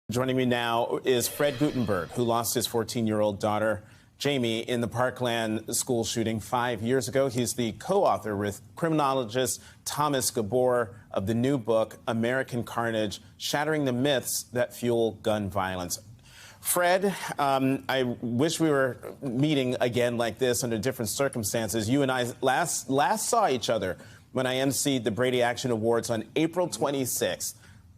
Joining me now is Fred Guttenberg, who lost his 14-year-old daughter, Jamie, in the Parkland school shooting 5 years ago. He's the co-author with criminologist Thomas Gabor of the new book, American Carnage, Shattering the Myths That Fuel Gun Violence. Fred, I wish we were meeting again like this under different circumstances. You and I last saw each other when I emceed the Brady Action Awards on April 26th.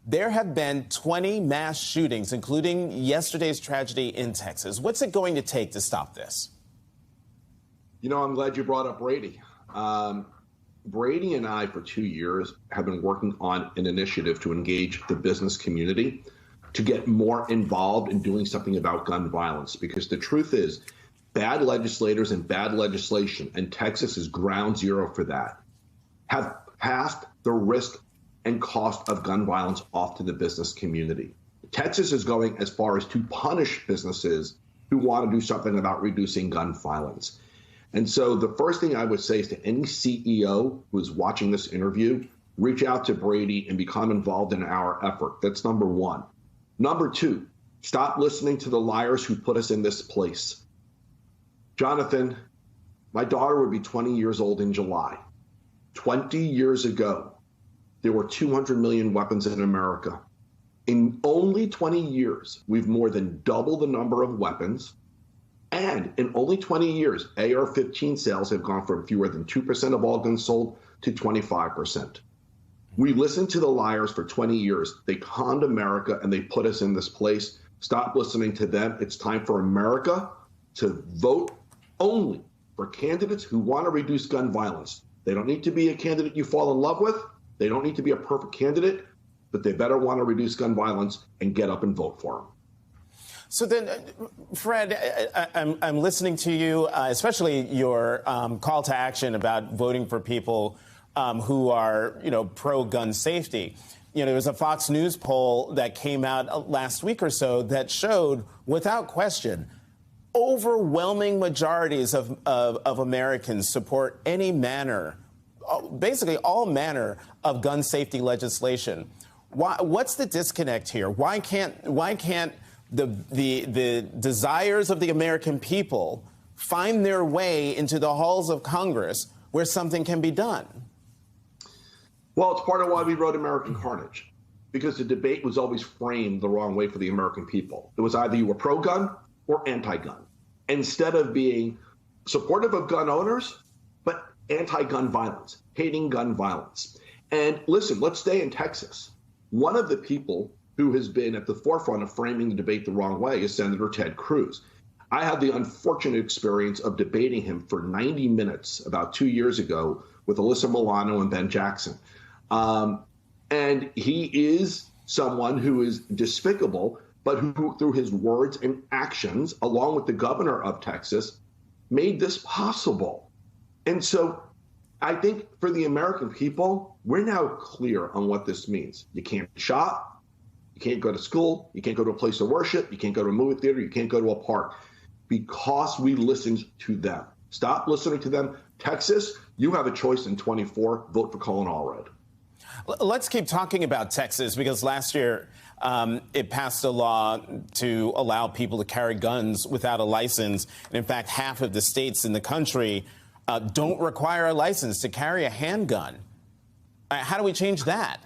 There have been 20 mass shootings, including yesterday's tragedy in Texas. What's it going to take to stop this? You know, I'm glad you brought up Brady. Brady and I, for 2 years, have been working on an initiative to engage the business community to get more involved in doing something about gun violence. Because the truth is, bad legislators and bad legislation, and Texas is ground zero for that, have passed the risk and cost of gun violence off to the business community. Texas is going as far as to punish businesses who want to do something about reducing gun violence. And so the first thing I would say is to any CEO who is watching this interview, reach out to Brady and become involved in our effort. That's number one. Number two, stop listening to the liars who put us in this place. Jonathan, my daughter would be 20 years old in July. 20 years ago, there were 200 million weapons in America. In only 20 years, we've more than doubled the number of weapons. And in only 20 years, AR-15 sales have gone from fewer than 2% of all guns sold to 25%. We listened to the liars for 20 years. They conned America and they put us in this place. Stop listening to them. It's time for America to vote only for candidates who want to reduce gun violence. They don't need to be a candidate you fall in love with. They don't need to be a perfect candidate, but they better want to reduce gun violence and get up and vote for them. So then, Fred, I'm listening to you, especially your call to action about voting for people who are, pro-gun safety. There was a Fox News poll that came out last week or so that showed, without question, overwhelming majorities of Americans support any manner, basically all manner of gun safety legislation. What's the disconnect here? Why can't the desires of the American people find their way into the halls of Congress where something can be done? Well, it's part of why we wrote American Carnage, because the debate was always framed the wrong way for the American people. It was either you were pro-gun or anti-gun, instead of being supportive of gun owners, but anti-gun violence, hating gun violence. And listen, let's stay in Texas. One of the people who has been at the forefront of framing the debate the wrong way is Senator Ted Cruz. I had the unfortunate experience of debating him for 90 minutes about 2 years ago with Alyssa Milano and Ben Jackson. And he is someone who is despicable, but who, through his words and actions, along with the governor of Texas, made this possible. And so I think for the American people, we're now clear on what this means. You can't shop, you can't go to school, you can't go to a place of worship, you can't go to a movie theater, you can't go to a park, because we listened to them. Stop listening to them. Texas, you have a choice in 24. Vote for Colin Allred. Let's keep talking about Texas, because last year it passed a law to allow people to carry guns without a license. And in fact, half of the states in the country don't require a license to carry a handgun. How do we change that?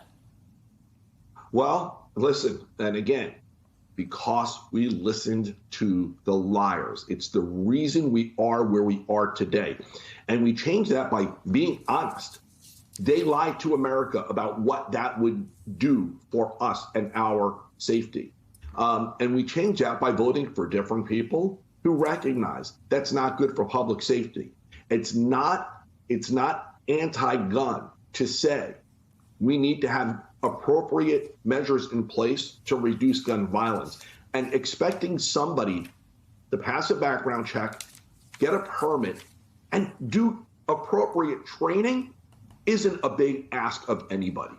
Well, listen, and again, because we listened to the liars. It's the reason we are where we are today. And we change that by being honest. They lied to America about what that would do for us and our safety. And we change that by voting for different people who recognize that's not good for public safety. It's not anti-gun to say we need to have appropriate measures in place to reduce gun violence. And expecting somebody to pass a background check, get a permit, and do appropriate training isn't a big ask of anybody.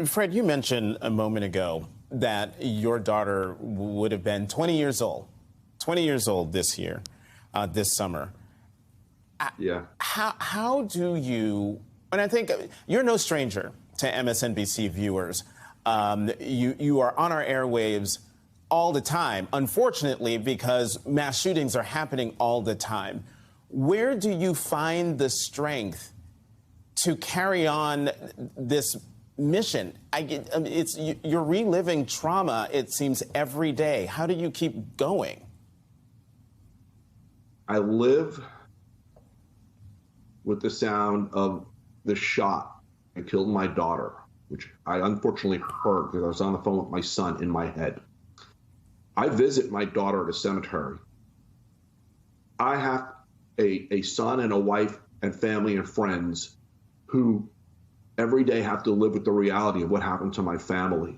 Fred, you mentioned a moment ago that your daughter would have been 20 years old this year, this summer. Yeah. How do you, and I think you're no stranger to MSNBC viewers, You are on our airwaves all the time, unfortunately, because mass shootings are happening all the time. Where do you find the strength to carry on this mission? You're reliving trauma, it seems, every day. How do you keep going? I live with the sound of the shot that killed my daughter, which I unfortunately heard because I was on the phone with my son in my head. I visit my daughter at a cemetery. I have a son and a wife and family and friends who every day have to live with the reality of what happened to my family.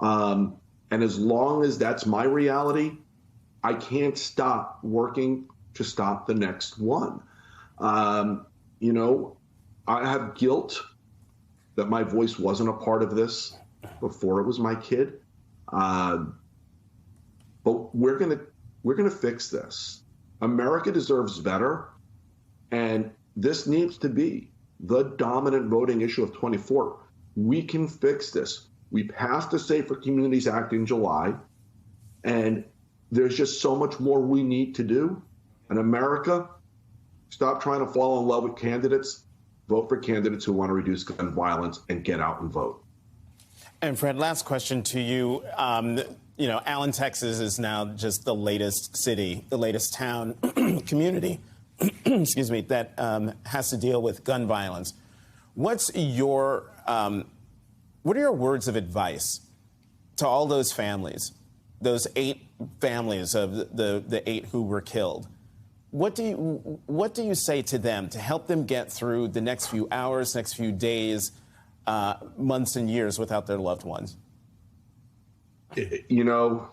And as long as that's my reality, I can't stop working to stop the next one. You know, I have guilt that my voice wasn't a part of this before it was my kid. But we're gonna fix this. America deserves better, and this needs to be the dominant voting issue of 24. We can fix this. We passed the Safer Communities Act in July, and there's just so much more we need to do. And America, stop trying to fall in love with candidates. Vote for candidates who want to reduce gun violence and get out and vote. And Fred, last question to you. You know, Allen, Texas is now just the latest city, the latest town, community, excuse me, that has to deal with gun violence. What are your words of advice to all those families, those 8 families of the 8 who were killed? What do you say to them to help them get through the next few hours, next few days, months and years without their loved ones? You know,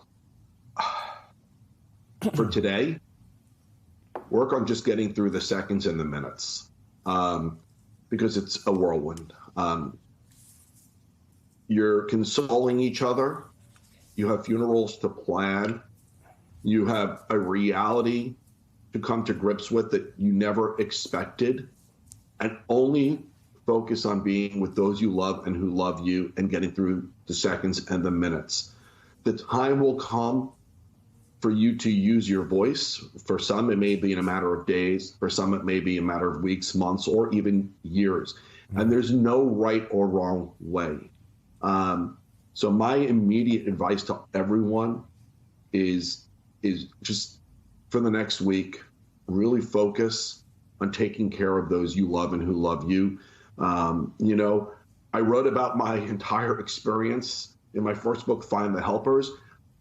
for today, work on just getting through the seconds and the minutes, because it's a whirlwind. You're consoling each other. You have funerals to plan. You have a reality to come to grips with that you never expected, and only focus on being with those you love and who love you and getting through the seconds and the minutes. The time will come for you to use your voice. For some, it may be in a matter of days. For some, it may be a matter of weeks, months, or even years. And there's no right or wrong way. So my immediate advice to everyone is just for the next week, really focus on taking care of those you love and who love you. You know, I wrote about my entire experience in my first book, Find the Helpers.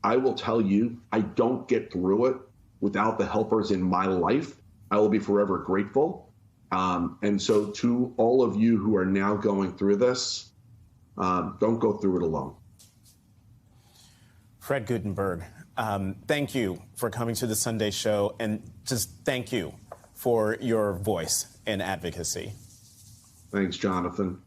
I will tell you, I don't get through it without the helpers in my life. I will be forever grateful. And so to all of you who are now going through this, don't go through it alone. Fred Guttenberg, thank you for coming to the Sunday Show, and just thank you for your voice and advocacy. Thanks, Jonathan.